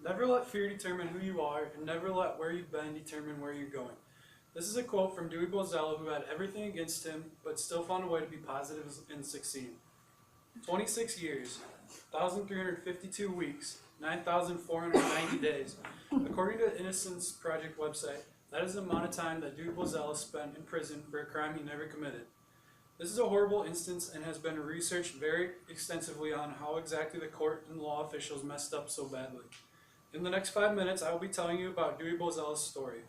Never let fear determine who you are, and never let where you've been determine where you're going. This is a quote from Dewey Bozella, who had everything against him, but still found a way to be positive and succeed. 26 years, 1,352 weeks, 9,490 days. According to the Innocence Project website, that is the amount of time that Dewey Bozella spent in prison for a crime he never committed. This is a horrible instance and has been researched very extensively on how exactly the court and law officials messed up so badly. In the next 5 minutes, I will be telling you about Dewey Bozella's story.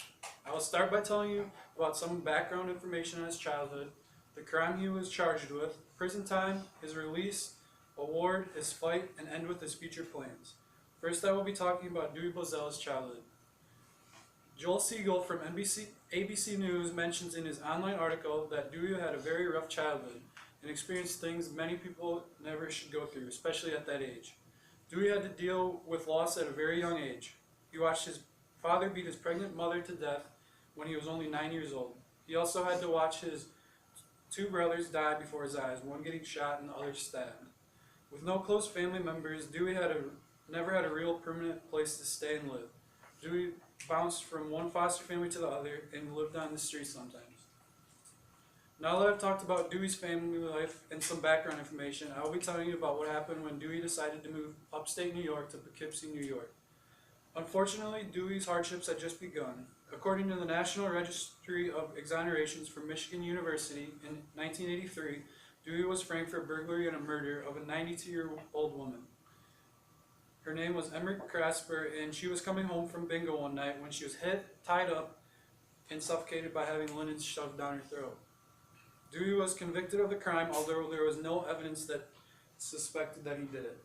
I will start by telling you about some background information on his childhood, the crime he was charged with, prison time, his release, award, his fight, and end with his future plans. First, I will be talking about Dewey Bozella's childhood. Joel Siegel from ABC News mentions in his online article that Dewey had a very rough childhood and experienced things many people never should go through, especially at that age. Dewey had to deal with loss at a very young age. He watched his father beat his pregnant mother to death when he was only 9 years old. He also had to watch his two brothers die before his eyes, one getting shot and the other stabbed. With no close family members, Dewey never had a real permanent place to stay and live. Dewey bounced from one foster family to the other and lived on the streets sometimes. Now that I've talked about Dewey's family life and some background information, I will be telling you about what happened when Dewey decided to move upstate New York to Poughkeepsie, New York. Unfortunately, Dewey's hardships had just begun. According to the National Registry of Exonerations from Michigan University in 1983, Dewey was framed for burglary and a murder of a 92-year-old woman. Her name was Emery Crasper, and she was coming home from bingo one night when she was hit, tied up, and suffocated by having linens shoved down her throat. Dewey was convicted of the crime, although there was no evidence that suspected that he did it.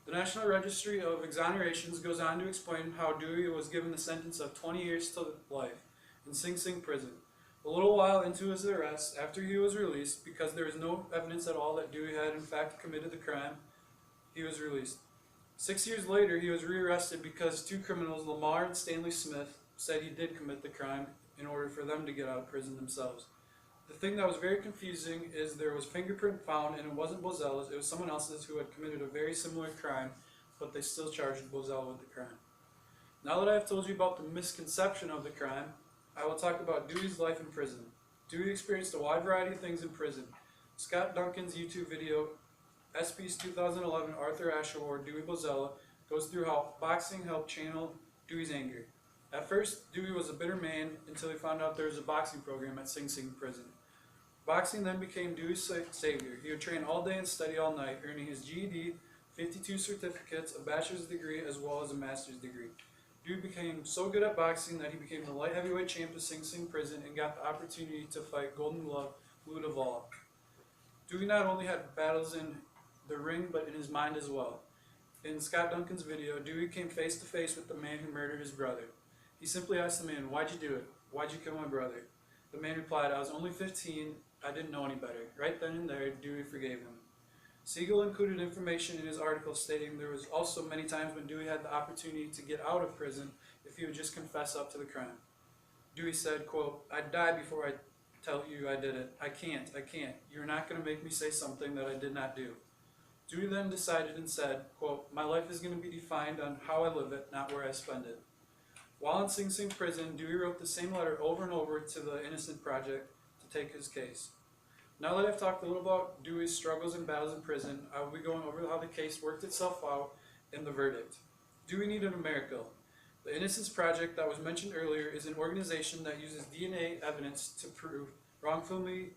The National Registry of Exonerations goes on to explain how Dewey was given the sentence of 20 years to life in Sing Sing prison. A little while into his arrest, after he was released, because there was no evidence at all that Dewey had in fact committed the crime, he was released. 6 years later, he was rearrested because two criminals, Lamar and Stanley Smith, said he did commit the crime in order for them to get out of prison themselves. The thing that was very confusing is there was fingerprint found, and it wasn't Bozella's, it was someone else's who had committed a very similar crime, but they still charged Bozella with the crime. Now that I have told you about the misconception of the crime, I will talk about Dewey's life in prison. Dewey experienced a wide variety of things in prison. Scott Duncan's YouTube video, ESPY's 2011 Arthur Ashe Award, Dewey Bozella, goes through how boxing helped channel Dewey's anger. At first, Dewey was a bitter man until he found out there was a boxing program at Sing Sing prison. Boxing then became Dewey's savior. He would train all day and study all night, earning his GED, 52 certificates, a bachelor's degree, as well as a master's degree. Dewey became so good at boxing that he became the light heavyweight champ of Sing Sing prison and got the opportunity to fight Golden Glove Lou Duval. Dewey not only had battles in the ring, but in his mind as well. In Scott Duncan's video, Dewey came face to face with the man who murdered his brother. He simply asked the man, "Why'd you do it? Why'd you kill my brother?" The man replied, "I was only 15, I didn't know any better." Right then and there, Dewey forgave him. Siegel included information in his article stating there was also many times when Dewey had the opportunity to get out of prison if he would just confess up to the crime. Dewey said, quote, "I'd die before I tell you I did it. I can't. You're not going to make me say something that I did not do." Dewey then decided and said, quote, "My life is going to be defined on how I live it, not where I spend it." While in Sing Sing prison, Dewey wrote the same letter over and over to the Innocence Project to take his case. Now that I've talked a little about Dewey's struggles and battles in prison, I will be going over how the case worked itself out and the verdict. Dewey needed a miracle. The Innocence Project that was mentioned earlier is an organization that uses DNA evidence to prove wrongfully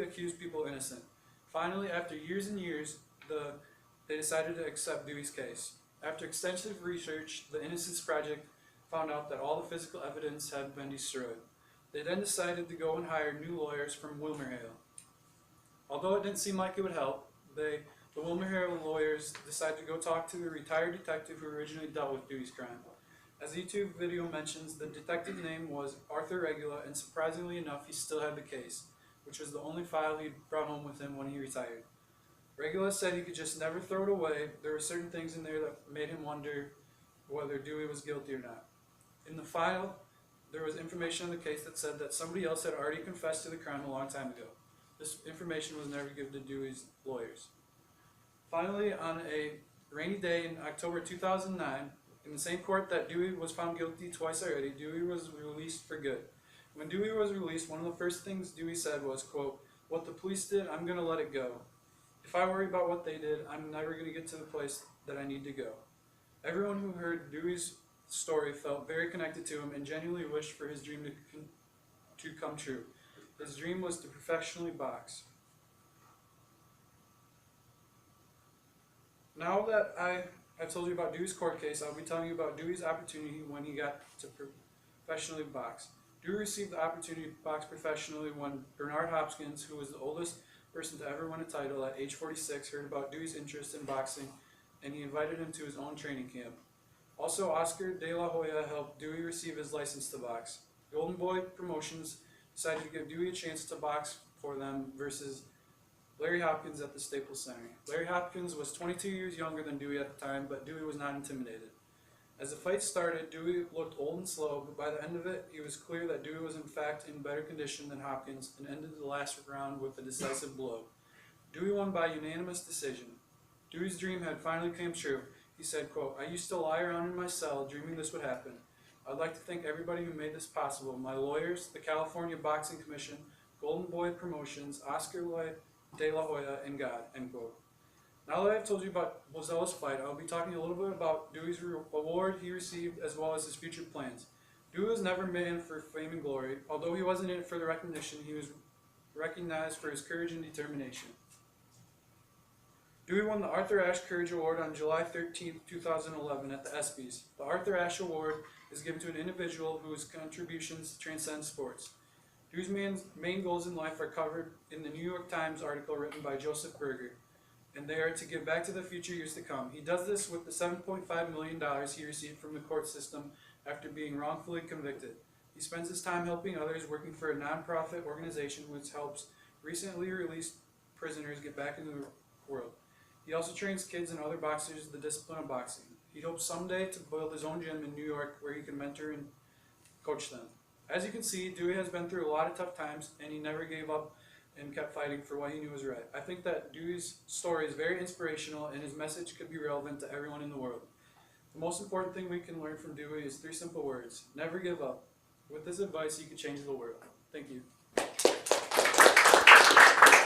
accused people innocent. Finally, after years and years, they decided to accept Dewey's case. After extensive research, the Innocence Project found out that all the physical evidence had been destroyed. They then decided to go and hire new lawyers from WilmerHale. Although it didn't seem like it would help, the WilmerHale lawyers decided to go talk to the retired detective who originally dealt with Dewey's crime. As the YouTube video mentions, the detective's name was Arthur Regula, and surprisingly enough, he still had the case, which was the only file he brought home with him when he retired. Regula said he could just never throw it away. There were certain things in there that made him wonder whether Dewey was guilty or not. In the file, there was information on the case that said that somebody else had already confessed to the crime a long time ago. This information was never given to Dewey's lawyers. Finally, on a A rainy day in October 2009, in the same court that Dewey was found guilty twice already, Dewey was released for good. When Dewey was released, one of the first things Dewey said was, quote, "What the police did, I'm going to let it go. If I worry about what they did, I'm never going to get to the place that I need to go." Everyone who heard Dewey's story felt very connected to him and genuinely wished for his dream to come true. His dream was to professionally box. Now that I've told you about Dewey's court case, I'll be telling you about Dewey's opportunity when he got to professionally box. Dewey received the opportunity to box professionally when Bernard Hopkins, who was the oldest person to ever win a title at age 46, heard about Dewey's interest in boxing, and he invited him to his own training camp. Also, Oscar De La Hoya helped Dewey receive his license to box. Golden Boy Promotions decided to give Dewey a chance to box for them versus Larry Hopkins at the Staples Center. Larry Hopkins was 22 years younger than Dewey at the time, but Dewey was not intimidated. As the fight started, Dewey looked old and slow, but by the end of it, it was clear that Dewey was in fact in better condition than Hopkins and ended the last round with a decisive blow. Dewey won by unanimous decision. Dewey's dream had finally come true. He said, quote, "I used to lie around in my cell dreaming this would happen. I'd like to thank everybody who made this possible, my lawyers, the California Boxing Commission, Golden Boy Promotions, Oscar De La Hoya, and God," end quote. Now that I've told you about Bozel's fight, I'll be talking a little bit about Dewey's award he received as well as his future plans. Dewey was never meant for fame and glory. Although he wasn't in it for the recognition, he was recognized for his courage and determination. Dewey won the Arthur Ashe Courage Award on July 13, 2011 at the ESPYs. The Arthur Ashe Award is given to an individual whose contributions transcend sports. Dewey's main goals in life are covered in the New York Times article written by Joseph Berger, and they are to give back to the future years to come. He does this with the $7.5 million he received from the court system after being wrongfully convicted. He spends his time helping others, working for a non-profit organization which helps recently released prisoners get back into the world. He also trains kids and other boxers the discipline of boxing. He hopes someday to build his own gym in New York where he can mentor and coach them. As you can see, Dewey has been through a lot of tough times, and he never gave up and kept fighting for what he knew was right. I think that Dewey's story is very inspirational, and his message could be relevant to everyone in the world. The most important thing we can learn from Dewey is 3 simple words: never give up. With this advice, you can change the world. Thank you.